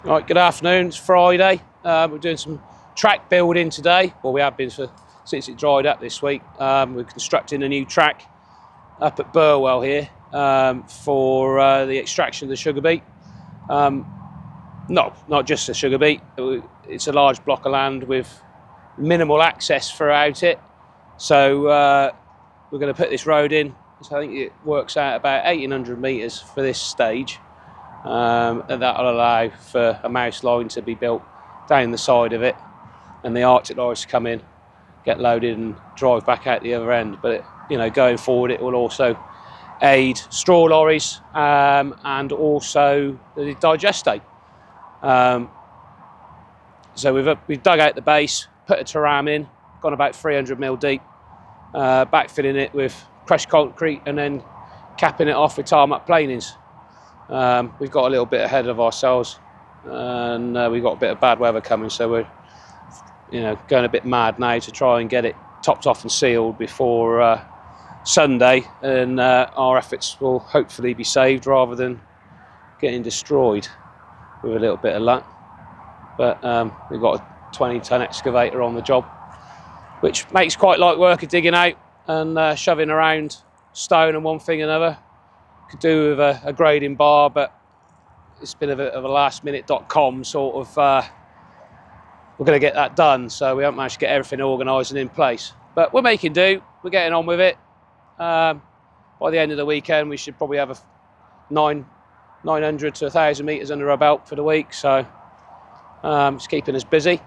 Right, good afternoon. It's Friday. We're doing some track building today. Well, we have been since it dried up this week. We're constructing a new track up at Burwell here for the extraction of the sugar beet. Not just the sugar beet. It's a large block of land with minimal access throughout it. So we're going to put this road in. So I think it works out about 1,800 metres for this stage. And that'll allow for a mouse line to be built down the side of it, and the Arctic lorries to come in, get loaded and drive back out the other end. But going forward, it will also aid straw lorries and also the digestate. So we've dug out the base, put a terram in, gone about 300 mil deep, backfilling it with crushed concrete and then capping it off with tarmac planings. We've got a little bit ahead of ourselves, and we've got a bit of bad weather coming, so we're going a bit mad now to try and get it topped off and sealed before Sunday, and our efforts will hopefully be saved rather than getting destroyed with a little bit of luck. But we've got a 20-ton excavator on the job, which makes quite light work of digging out and shoving around stone and one thing and another. Could do with a grading bar, but it's been a bit of a last-minute.com sort of. We're going to get that done, so we haven't managed to get everything organised and in place. But we're making do. We're getting on with it. By the end of the weekend, we should probably have 900 to 1,000 metres under our belt for the week. So it's keeping us busy.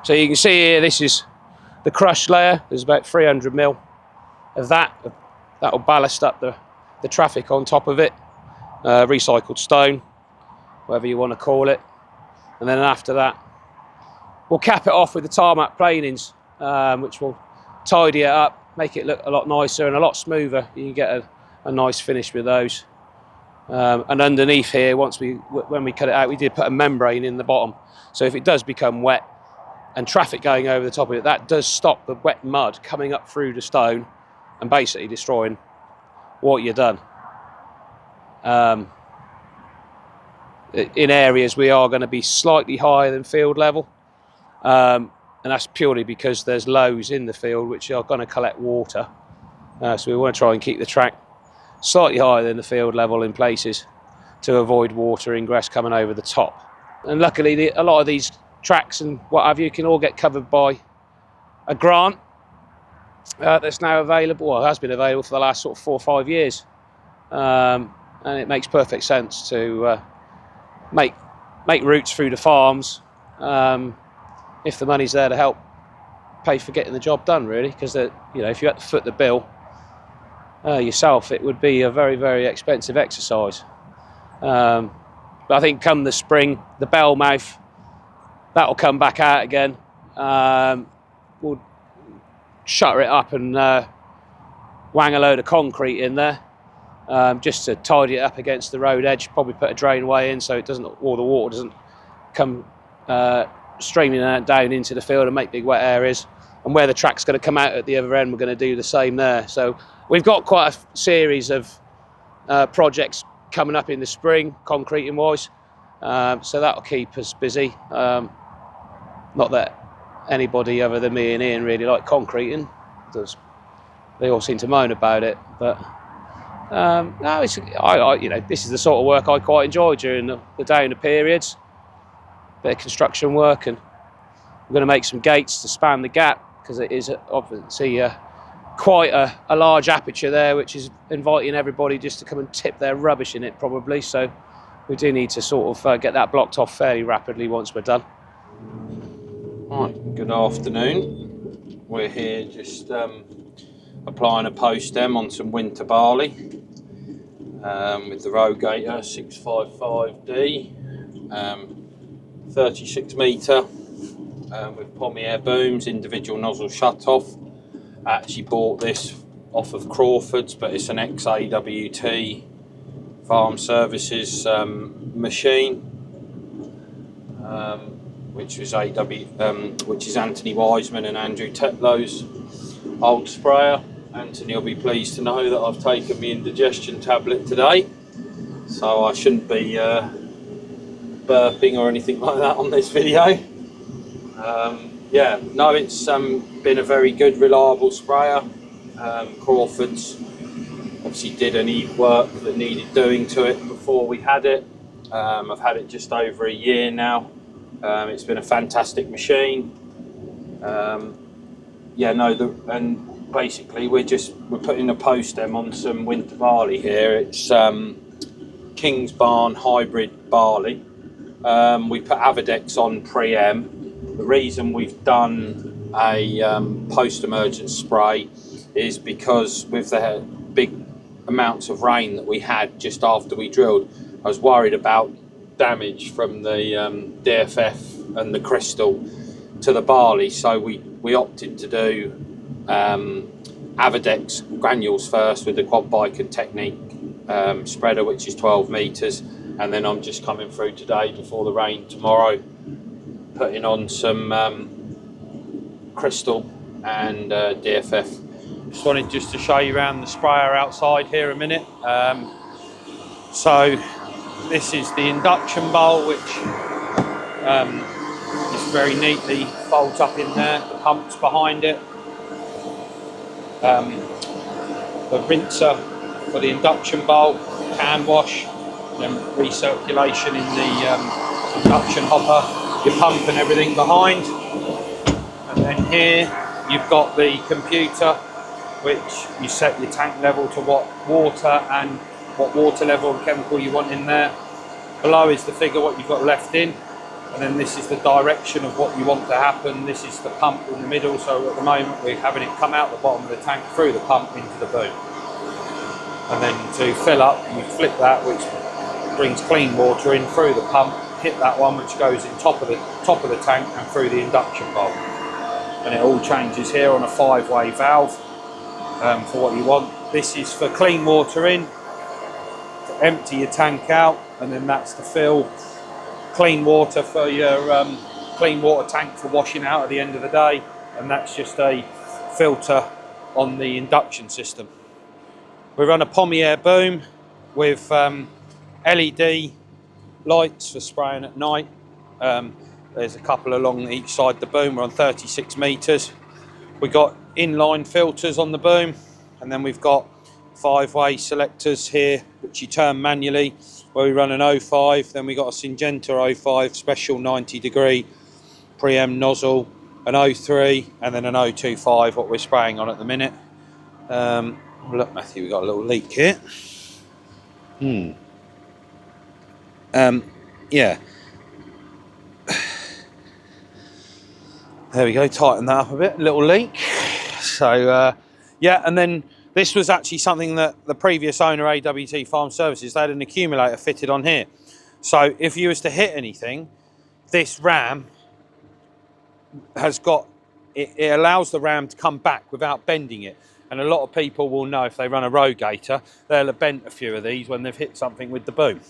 So you can see here, this is the crush layer. There's about 300 mil of that. That will ballast up the traffic on top of it, recycled stone, whatever you want to call it. And then after that, we'll cap it off with the tarmac planings, which will tidy it up, make it look a lot nicer and a lot smoother. You can get a nice finish with those. And underneath here, when we cut it out, we did put a membrane in the bottom. So if it does become wet and traffic going over the top of it, that does stop the wet mud coming up through the stone and basically destroying what you've done. In areas we are going to be slightly higher than field level, and that's purely because there's lows in the field which are going to collect water, so we want to try and keep the track slightly higher than the field level in places to avoid water ingress coming over the top. And luckily a lot of these tracks and what have you can all get covered by a grant that's now available, or has been available for the last sort of 4 or 5 years, and it makes perfect sense to make routes through the farms if the money's there to help pay for getting the job done, really, because if you had to foot the bill yourself, it would be a very, very expensive exercise. But I think come the spring, the bell mouth, that'll come back out again. We'll shutter it up and wang a load of concrete in there, just to tidy it up against the road edge. Probably put a drainway in so all the water doesn't come streaming down into the field and make big wet areas. And where the track's going to come out at the other end, we're going to do the same there. So we've got quite a series of projects coming up in the spring, concreting wise. So that'll keep us busy. Not that anybody other than me and Ian really like concreting. They all seem to moan about it, but no, this is the sort of work I quite enjoy during the downer periods. Bit of construction work, and we're going to make some gates to span the gap because it is obviously quite a large aperture there, which is inviting everybody just to come and tip their rubbish in it probably. So we do need to sort of get that blocked off fairly rapidly once we're done. Right, good afternoon. We're here just applying a post-stem on some winter barley with the Rogator 655D, 36 metre with Pommier booms, individual nozzle shut-off. I actually bought this off of Crawford's, but it's an ex-AWT Farm Services machine, which is Anthony Wiseman and Andrew Tetlow's old sprayer. Anthony will be pleased to know that I've taken my indigestion tablet today, so I shouldn't be burping or anything like that on this video. Yeah, no, it's been a very good, reliable sprayer. Crawford's obviously did any work that needed doing to it before we had it. I've had it just over a year now. It's been a fantastic machine. Yeah, no, and basically we're putting a post stem on some winter barley here. It's King's Barn hybrid barley. We put Avadex on pre-em. The reason we've done a post-emergence spray is because with the big amounts of rain that we had just after we drilled, I was worried about damage from the DFF and the crystal to the barley, so we opted to do Avadex granules first with the quad biker technique spreader, which is 12 metres, and then I'm just coming through today before the rain tomorrow, putting on some crystal and DFF. Just wanted to show you around the sprayer outside here a minute. So this is the induction bowl, which is very neatly folds up in there. The pump's behind it. The rinser for the induction bowl, can wash, and recirculation in the induction hopper. Your pump and everything behind, and then here you've got the computer, which you set your tank level to what water level and chemical you want in there. Below is the figure what you've got left in, and then this is the direction of what you want to happen. This is the pump in the middle, so at the moment we're having it come out the bottom of the tank through the pump into the boom, and then to fill up you flip that, which brings clean water in through the pump, hit that one which goes in top of the tank and through the induction bowl, and it all changes here on a 5-way valve for what you want. This is for clean water in, to empty your tank out, and then that's to fill clean water for your clean water tank for washing out at the end of the day, and that's just a filter on the induction system. We run a Hare boom with LED lights for spraying at night. There's a couple along each side of the boom. We're on 36 metres. We got inline filters on the boom, and then we've got 5-way selectors here which you turn manually, where we run an 05, then we got a Syngenta 05 special 90-degree pre-em nozzle, an 03, and then an 025 what we're spraying on at the minute. Look, Matthew, we got a little leak here. Yeah, there we go, tighten that up a bit, little leak. So yeah, and then this was actually something that the previous owner, AWT Farm Services, they had an accumulator fitted on here. So if you was to hit anything, this ram has got, it allows the ram to come back without bending it. And a lot of people will know, if they run a rogator, they'll have bent a few of these when they've hit something with the boom.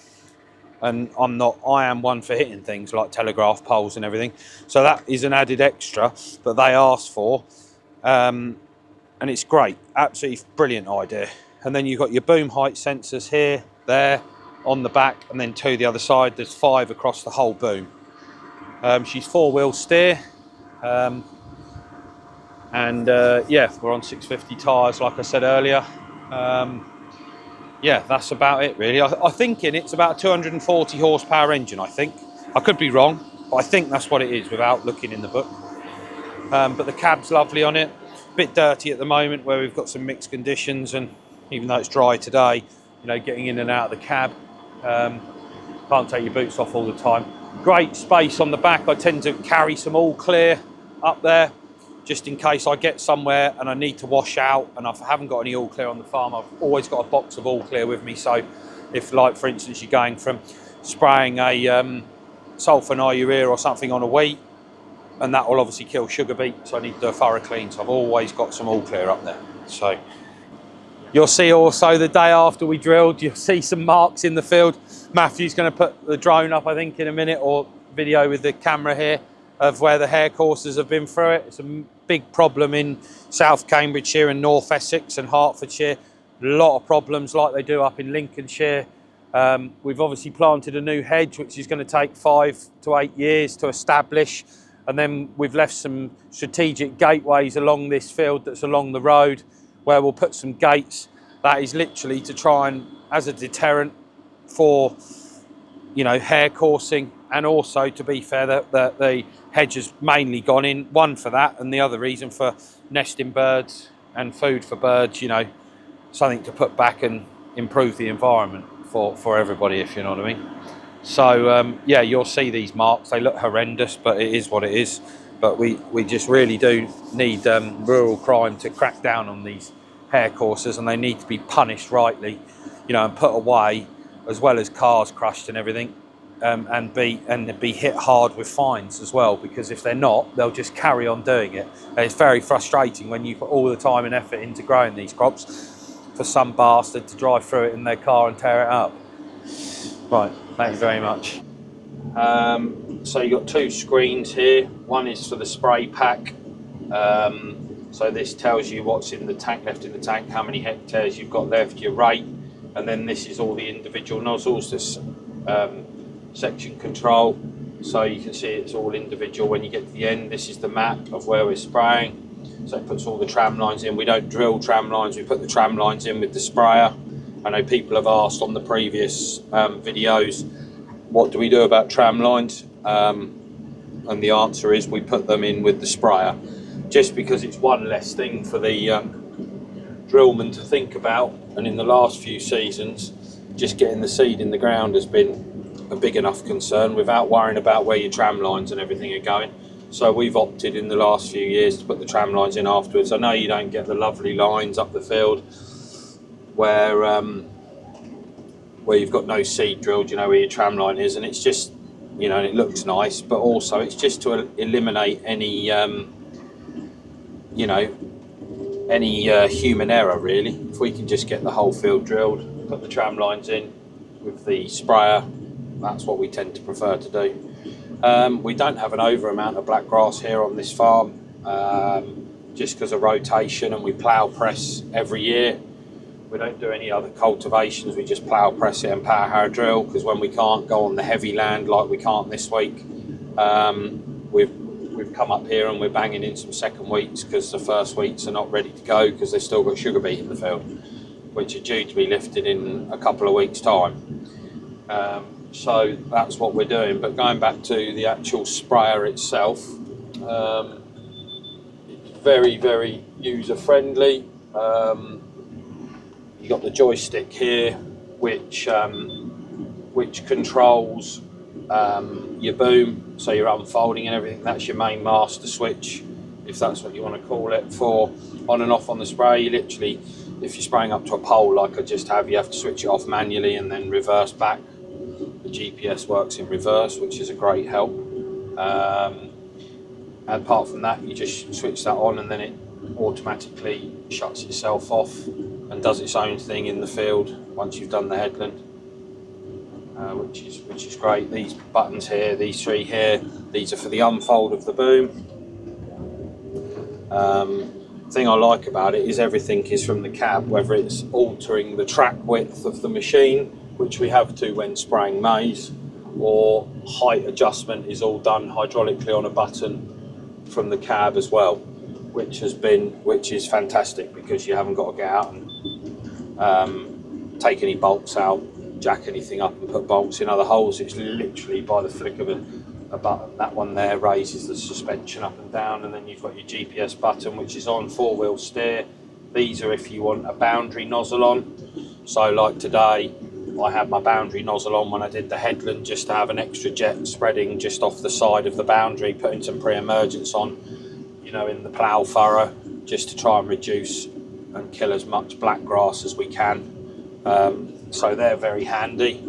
And I am one for hitting things like telegraph poles and everything. So that is an added extra that they asked for. And it's great, absolutely brilliant idea. And then you've got your boom height sensors here, there, on the back, and then 2 the other side. There's 5 across the whole boom. She's 4-wheel steer. Yeah, we're on 650 tyres, like I said earlier. Yeah, that's about it really. I think it's about a 240 horsepower engine, I think. I could be wrong, but I think that's what it is without looking in the book. But the cab's lovely on it. A bit dirty at the moment where we've got some mixed conditions, and even though it's dry today, you know, getting in and out of the cab, can't take your boots off all the time. Great space on the back. I tend to carry some all clear up there, just in case I get somewhere and I need to wash out and I haven't got any all clear on the farm. I've always got a box of all clear with me, so if, like for instance, you're going from spraying a sulphur urea or something on a wheat, and that will obviously kill sugar beet, so I need to do a thorough clean, so I've always got some all clear up there. So you'll see also the day after we drilled, you'll see some marks in the field. Matthew's going to put the drone up, I think, in a minute, or video with the camera here, of where the hare coursers have been through it. It's a big problem in South Cambridgeshire and North Essex and Hertfordshire. A lot of problems like they do up in Lincolnshire. We've obviously planted a new hedge, which is going to take 5 to 8 years to establish. And then we've left some strategic gateways along this field that's along the road, where we'll put some gates. That is literally to try and, as a deterrent for, you know, hare coursing, and also, to be fair, that the hedge has mainly gone in, one for that, and the other reason for nesting birds and food for birds, you know, something to put back and improve the environment for everybody, if you know what I mean. So yeah, you'll see these marks. They look horrendous, but it is what it is. But we just really do need rural crime to crack down on these hare coursers, and they need to be punished rightly, you know, and put away, as well as cars crushed and everything, and be hit hard with fines as well, because if they're not, they'll just carry on doing it. And it's very frustrating when you put all the time and effort into growing these crops for some bastard to drive through it in their car and tear it up. Right, thank you very much. So you've got 2 screens here. One is for the spray pack. So this tells you what's in the tank, left in the tank, how many hectares you've got left, your rate, and then this is all the individual nozzles, this section control. So you can see it's all individual. When you get to the end, this is the map of where we're spraying. So it puts all the tram lines in. We don't drill tram lines, we put the tram lines in with the sprayer. I know people have asked on the previous videos, what do we do about tram lines? And the answer is we put them in with the sprayer, just because it's one less thing for the drillman to think about. And in the last few seasons, just getting the seed in the ground has been a big enough concern without worrying about where your tram lines and everything are going. So we've opted in the last few years to put the tram lines in afterwards. I know you don't get the lovely lines up the field where you've got no seed drilled, you know, where your tram line is, and it's just, you know, it looks nice, but also it's just to eliminate any, you know, any human error, really. If we can just get the whole field drilled, put the tram lines in with the sprayer, that's what we tend to prefer to do. We don't have an over amount of black grass here on this farm, just because of rotation, and we plough press every year. We don't do any other cultivations, we just plough press it and power harrow drill, because when we can't go on the heavy land like we can't this week, we've come up here and we're banging in some second wheats, because the first wheats are not ready to go because they've still got sugar beet in the field, which are due to be lifted in a couple of weeks' time. So that's what we're doing. But going back to the actual sprayer itself, it's very, very user friendly. You've got the joystick here, which controls your boom, so you're unfolding and everything. That's your main master switch, if that's what you want to call it, for on and off on the spray. You literally, if you're spraying up to a pole like I just have, you have to switch it off manually and then reverse back. The GPS works in reverse, which is a great help. Apart from that, you just switch that on and then it automatically shuts itself off and does its own thing in the field once you've done the headland, which is great. These buttons here, these 3 here, these are for the unfold of the boom. Thing I like about it is everything is from the cab, whether it's altering the track width of the machine, which we have to when spraying maize, or height adjustment is all done hydraulically on a button from the cab as well, which is fantastic, because you haven't got to get out and take any bolts out, jack anything up and put bolts in other holes. It's literally by the flick of a button. That one there raises the suspension up and down, and then you've got your GPS button, which is on 4-wheel steer. These are if you want a boundary nozzle on. So like today, I had my boundary nozzle on when I did the headland, just to have an extra jet spreading just off the side of the boundary, putting some pre-emergence on, you know, in the plough furrow, just to try and reduce and kill as much black grass as we can. So they're very handy.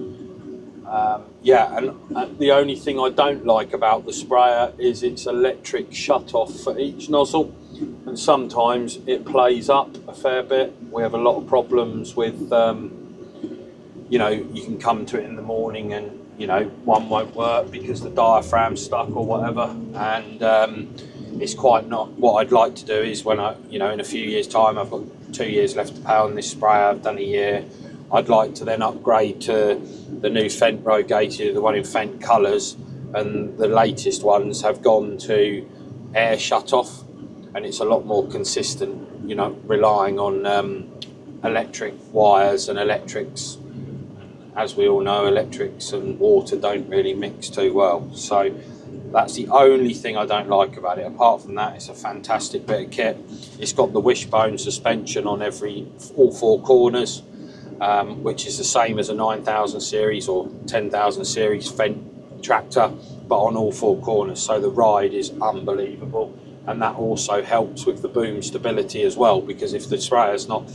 Yeah, and the only thing I don't like about the sprayer is its electric shut-off for each nozzle, and sometimes it plays up a fair bit. We have a lot of problems with you know, you can come to it in the morning and, you know, one won't work because the diaphragm's stuck or whatever, and it's quite not what I'd like to do. Is when I, you know, in a few years time, I've got 2 years left to pay on this sprayer, I've done a year, I'd like to then upgrade to the new Fendt Rogator, the one in Fendt colours, and the latest ones have gone to air shut-off, and it's a lot more consistent, you know, relying on electric wires and electrics. As we all know, electrics and water don't really mix too well, so that's the only thing I don't like about it. Apart from that, it's a fantastic bit of kit. It's got the wishbone suspension on all four corners, which is the same as a 9000 series or 10,000 series Fendt tractor, but on all four corners, so the ride is unbelievable. And that also helps with the boom stability as well, because if the sprayer's not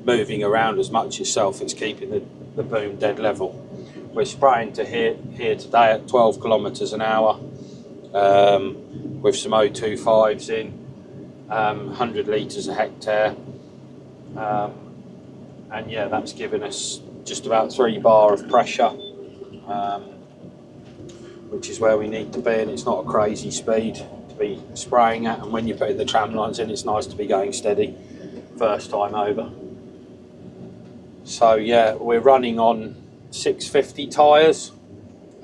moving around as much itself, it's keeping the boom dead level. We're spraying to here today at 12 kilometers an hour with some 025s in, 100 litres a hectare, and yeah, that's given us just about 3 bar of pressure, which is where we need to be, and it's not a crazy speed to be spraying at, and when you put the tram lines in, it's nice to be going steady first time over. So yeah, we're running on 650 tyres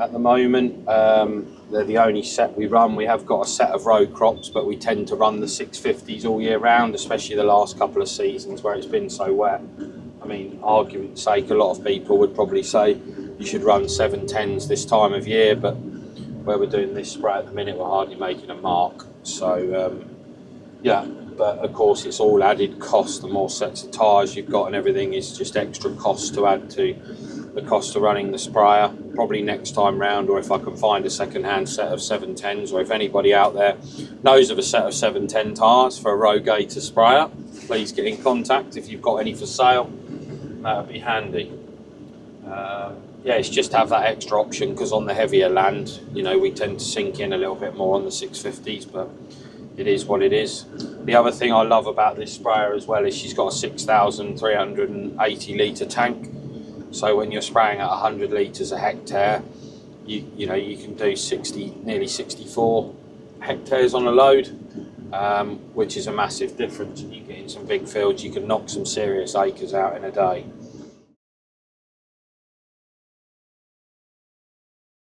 at the moment. They're the only set we run. We have got a set of road crops, but we tend to run the 650s all year round, especially the last couple of seasons where it's been so wet. I mean, argument's sake, a lot of people would probably say you should run 710s this time of year, but where we're doing this spray at the minute, we're hardly making a mark. So yeah, but of course it's all added cost. The more sets of tyres you've got and everything is just extra cost to add to the cost of running the sprayer. Probably next time round, or if I can find a second-hand set of 710s, or if anybody out there knows of a set of 710 tyres for a Rogator sprayer, please get in contact if you've got any for sale. That would be handy. Yeah, it's just to have that extra option, because on the heavier land, you know, we tend to sink in a little bit more on the 650s, but it is what it is. The other thing I love about this sprayer as well is she's got a 6,380 litre tank. So when you're spraying at 100 litres a hectare, you know, you can do nearly 64 hectares on a load, which is a massive difference. And you get in some big fields, you can knock some serious acres out in a day.